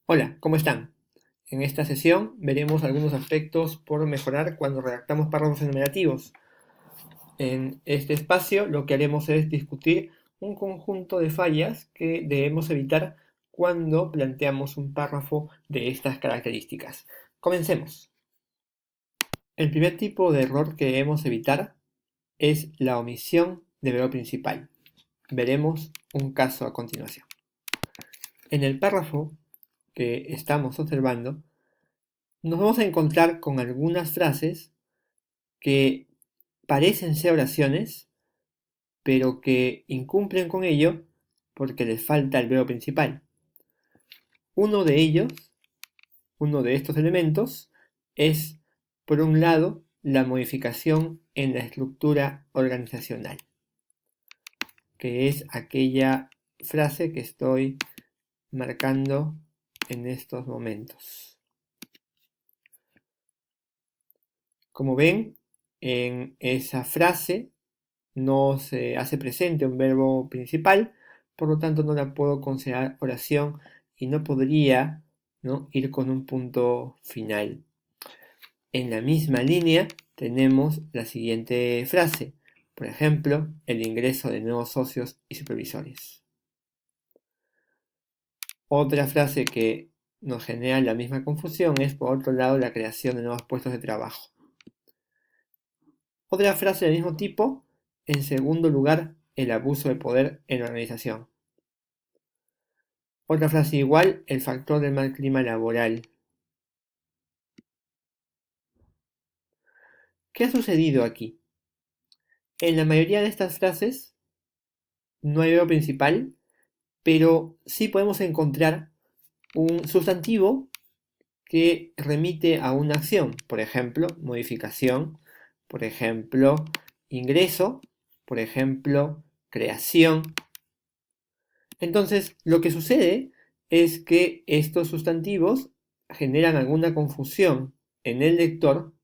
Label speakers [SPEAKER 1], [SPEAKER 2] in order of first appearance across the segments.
[SPEAKER 1] Hola, ¿cómo están? En esta sesión veremos algunos aspectos por mejorar cuando redactamos párrafos enumerativos. En este espacio lo que haremos es discutir un conjunto de fallas que debemos evitar cuando planteamos un párrafo de estas características. Comencemos. El primer tipo de error que debemos evitar es la omisión de verbo principal. Veremos un caso a continuación. En el párrafo que estamos observando, nos vamos a encontrar con algunas frases que parecen ser oraciones, pero que incumplen con ello porque les falta el verbo principal. Uno de ellos, uno de estos elementos, es, por un lado, la modificación en la estructura organizacional, que es aquella frase que estoy marcando en estos momentos. Como ven, en esa frase no se hace presente un verbo principal, por lo tanto no la puedo considerar oración y no podría, ¿no?, ir con un punto final. En la misma línea tenemos la siguiente frase, por ejemplo, el ingreso de nuevos socios y supervisores. Otra frase que nos genera la misma confusión es, por otro lado, la creación de nuevos puestos de trabajo. Otra frase del mismo tipo, en segundo lugar, el abuso de poder en la organización. Otra frase igual, el factor del mal clima laboral. ¿Qué ha sucedido aquí? En la mayoría de estas frases no hay verbo principal, pero sí podemos encontrar un sustantivo que remite a una acción, por ejemplo, modificación, por ejemplo, ingreso, por ejemplo, creación. Entonces, lo que sucede es que estos sustantivos generan alguna confusión en el lector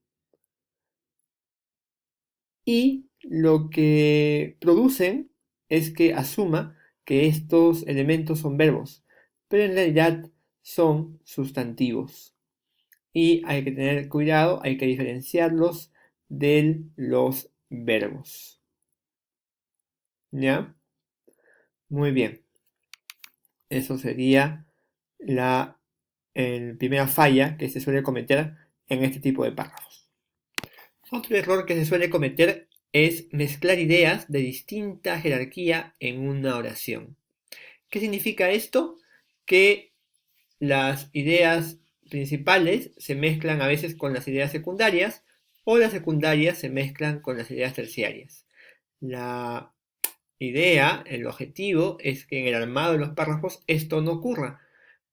[SPEAKER 1] y lo que producen es que asuma que estos elementos son verbos, pero en realidad son sustantivos. Y hay que tener cuidado, hay que diferenciarlos de los verbos. ¿Ya? Muy bien. Eso sería la primera falla que se suele cometer en este tipo de párrafos. Otro error que se suele cometer es mezclar ideas de distinta jerarquía en una oración. ¿Qué significa esto? Que las ideas principales se mezclan a veces con las ideas secundarias o las secundarias se mezclan con las ideas terciarias. La idea, el objetivo es que en el armado de los párrafos esto no ocurra,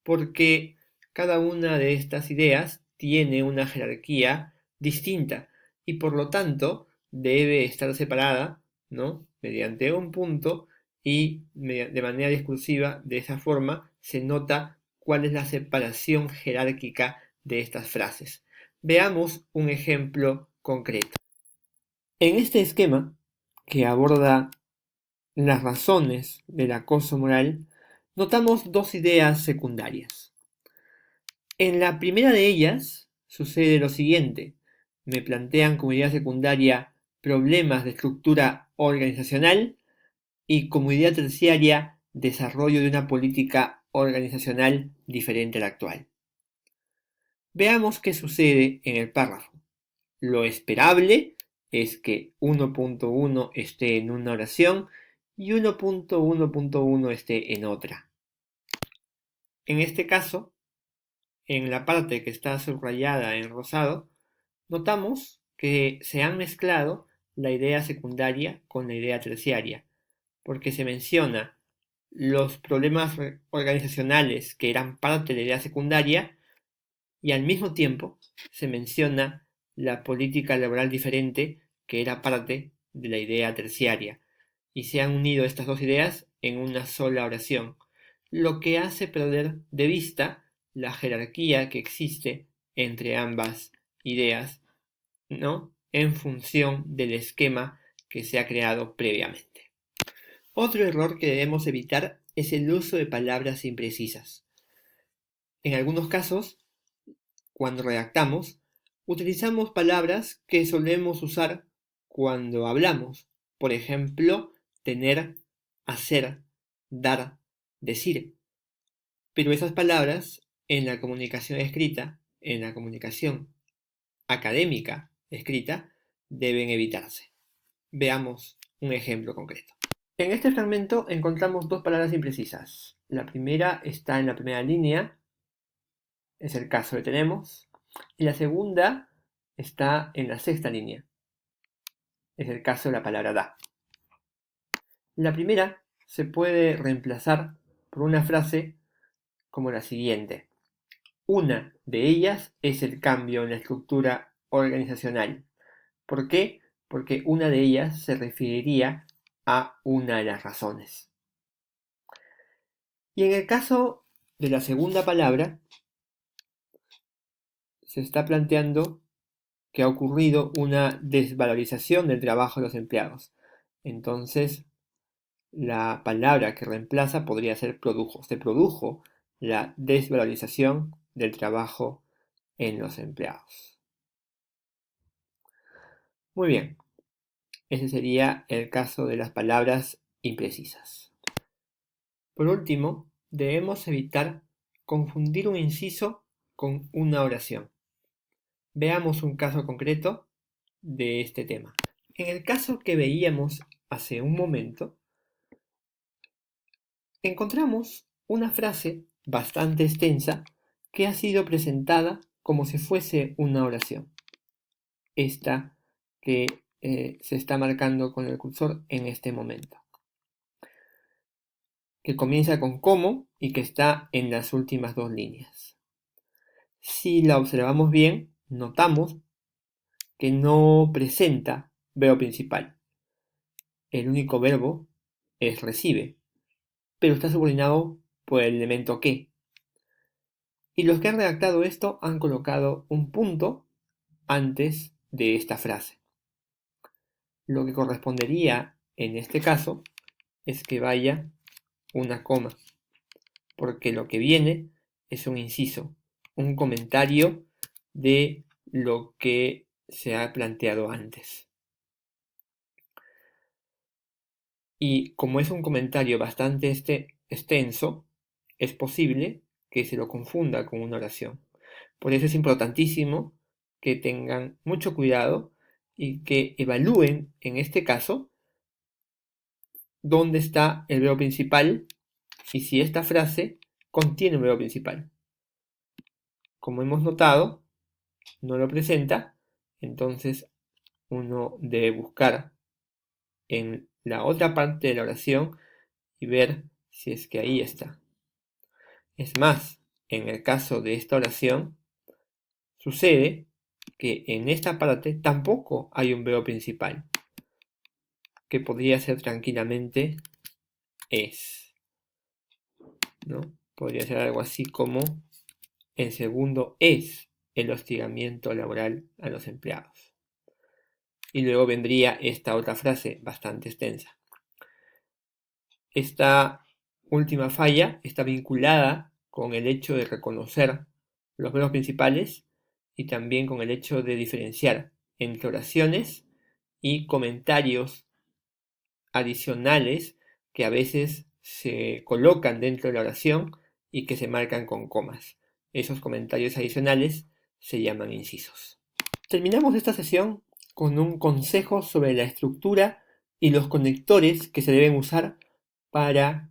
[SPEAKER 1] porque cada una de estas ideas tiene una jerarquía distinta y por lo tanto debe estar separada, ¿no?, mediante un punto y de manera discursiva. De esa forma se nota cuál es la separación jerárquica de estas frases. Veamos un ejemplo concreto. En este esquema, que aborda las razones del acoso moral, notamos dos ideas secundarias. En la primera de ellas sucede lo siguiente: me plantean como idea secundaria problemas de estructura organizacional y como idea terciaria desarrollo de una política organizacional diferente a la actual. Veamos qué sucede en el párrafo. Lo esperable es que 1.1 esté en una oración y 1.1.1 esté en otra. En este caso, en la parte que está subrayada en rosado, notamos que se han mezclado la idea secundaria con la idea terciaria, porque se menciona los problemas organizacionales que eran parte de la idea secundaria y al mismo tiempo se menciona la política laboral diferente que era parte de la idea terciaria, y se han unido estas dos ideas en una sola oración, lo que hace perder de vista la jerarquía que existe entre ambas ideas, ¿no?, en función del esquema que se ha creado previamente. Otro error que debemos evitar es el uso de palabras imprecisas. En algunos casos, cuando redactamos, utilizamos palabras que solemos usar cuando hablamos. Por ejemplo, tener, hacer, dar, decir. Pero esas palabras en la comunicación escrita, en la comunicación académica escrita, deben evitarse. Veamos un ejemplo concreto. En este fragmento encontramos dos palabras imprecisas. La primera está en la primera línea, es el caso de tenemos, y la segunda está en la sexta línea, es el caso de la palabra da. La primera se puede reemplazar por una frase como la siguiente. Una de ellas es el cambio en la estructura organizacional. ¿Por qué? Porque una de ellas se referiría a una de las razones. Y en el caso de la segunda palabra, se está planteando que ha ocurrido una desvalorización del trabajo de los empleados. Entonces, la palabra que reemplaza podría ser produjo. Se produjo la desvalorización del trabajo en los empleados. Muy bien, ese sería el caso de las palabras imprecisas. Por último, debemos evitar confundir un inciso con una oración. Veamos un caso concreto de este tema. En el caso que veíamos hace un momento, encontramos una frase bastante extensa que ha sido presentada como si fuese una oración. Esta que se está marcando con el cursor en este momento. Que comienza con como y que está en las últimas dos líneas. Si la observamos bien, notamos que no presenta verbo principal. El único verbo es recibe, pero está subordinado por el elemento que. Y los que han redactado esto han colocado un punto antes de esta frase. Lo que correspondería en este caso es que vaya una coma, porque lo que viene es un inciso, un comentario de lo que se ha planteado antes. Y como es un comentario bastante extenso, es posible que se lo confunda con una oración. Por eso es importantísimo que tengan mucho cuidado y que evalúen en este caso dónde está el verbo principal y si esta frase contiene un verbo principal. Como hemos notado, no lo presenta, entonces uno debe buscar en la otra parte de la oración y ver si es que ahí está. Es más, en el caso de esta oración, sucede que en esta parte tampoco hay un verbo principal, que podría ser tranquilamente es, ¿no? Podría ser algo así como el segundo es el hostigamiento laboral a los empleados. Y luego vendría esta otra frase bastante extensa. Esta última falla está vinculada con el hecho de reconocer los verbos principales y también con el hecho de diferenciar entre oraciones y comentarios adicionales que a veces se colocan dentro de la oración y que se marcan con comas. Esos comentarios adicionales se llaman incisos. Terminamos esta sesión con un consejo sobre la estructura y los conectores que se deben usar para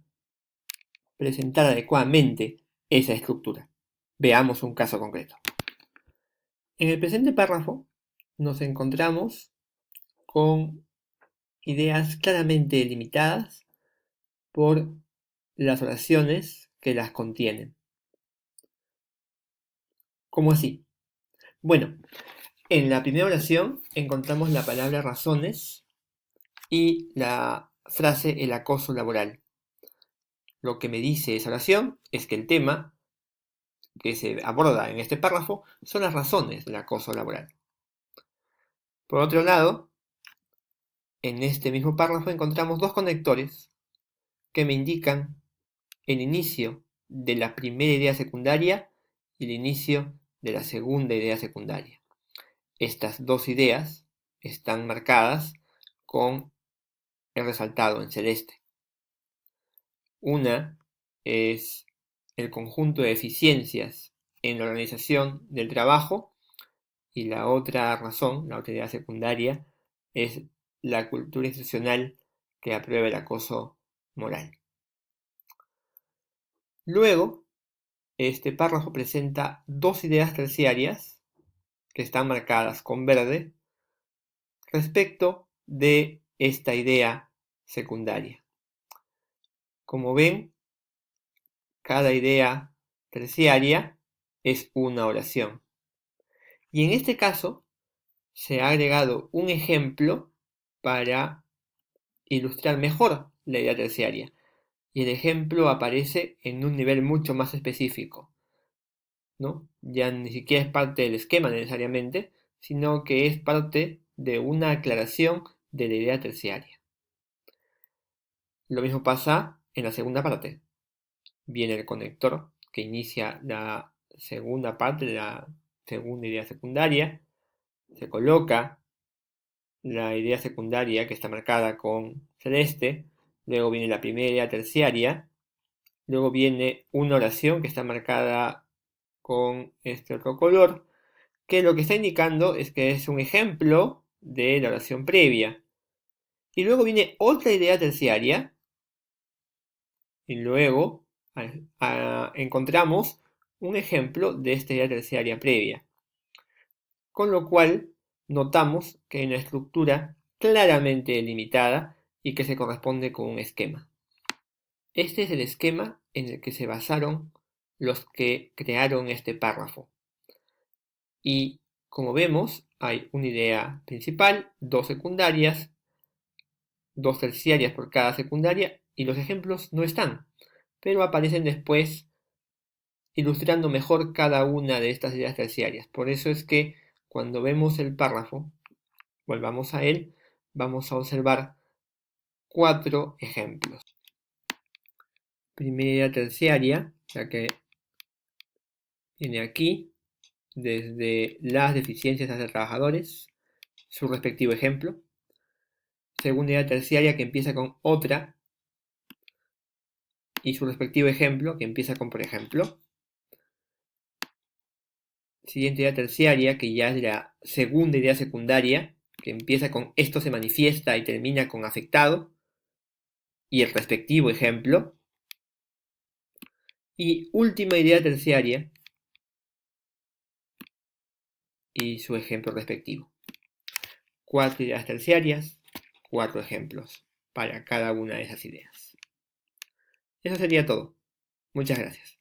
[SPEAKER 1] presentar adecuadamente esa estructura. Veamos un caso concreto. En el presente párrafo nos encontramos con ideas claramente delimitadas por las oraciones que las contienen. ¿Cómo así? Bueno, en la primera oración encontramos la palabra razones y la frase el acoso laboral. Lo que me dice esa oración es que el tema que se aborda en este párrafo son las razones del acoso laboral. Por otro lado, en este mismo párrafo encontramos dos conectores que me indican el inicio de la primera idea secundaria y el inicio de la segunda idea secundaria. Estas dos ideas están marcadas con el resaltado en celeste. Una es el conjunto de eficiencias en la organización del trabajo y la otra razón, la otra idea secundaria, es la cultura institucional que aprueba el acoso moral. Luego, este párrafo presenta dos ideas terciarias que están marcadas con verde respecto de esta idea secundaria. Como ven, cada idea terciaria es una oración. Y en este caso, se ha agregado un ejemplo para ilustrar mejor la idea terciaria. Y el ejemplo aparece en un nivel mucho más específico, ¿no? Ya ni siquiera es parte del esquema necesariamente, sino que es parte de una aclaración de la idea terciaria. Lo mismo pasa en la segunda parte. Viene el conector que inicia la segunda parte de la segunda idea secundaria, se coloca la idea secundaria que está marcada con celeste, luego viene la primera idea terciaria, luego viene una oración que está marcada con este otro color, que lo que está indicando es que es un ejemplo de la oración previa. Y luego viene otra idea terciaria, y luego encontramos un ejemplo de esta idea terciaria previa. Con lo cual, notamos que hay una estructura claramente delimitada y que se corresponde con un esquema. Este es el esquema en el que se basaron los que crearon este párrafo. Y como vemos, hay una idea principal, dos secundarias, dos terciarias por cada secundaria, y los ejemplos no están, pero aparecen después ilustrando mejor cada una de estas ideas terciarias. Por eso es que cuando vemos el párrafo, volvamos a él, vamos a observar 4 ejemplos. Primera idea terciaria, ya que viene aquí, desde las deficiencias de los trabajadores, su respectivo ejemplo. Segunda idea terciaria que empieza con otra y su respectivo ejemplo que empieza con por ejemplo. Siguiente idea terciaria que ya es la segunda idea secundaria que empieza con esto se manifiesta y termina con afectado y el respectivo ejemplo. Y última idea terciaria y su ejemplo respectivo. 4 ideas terciarias, 4 ejemplos para cada una de esas ideas. Eso sería todo. Muchas gracias.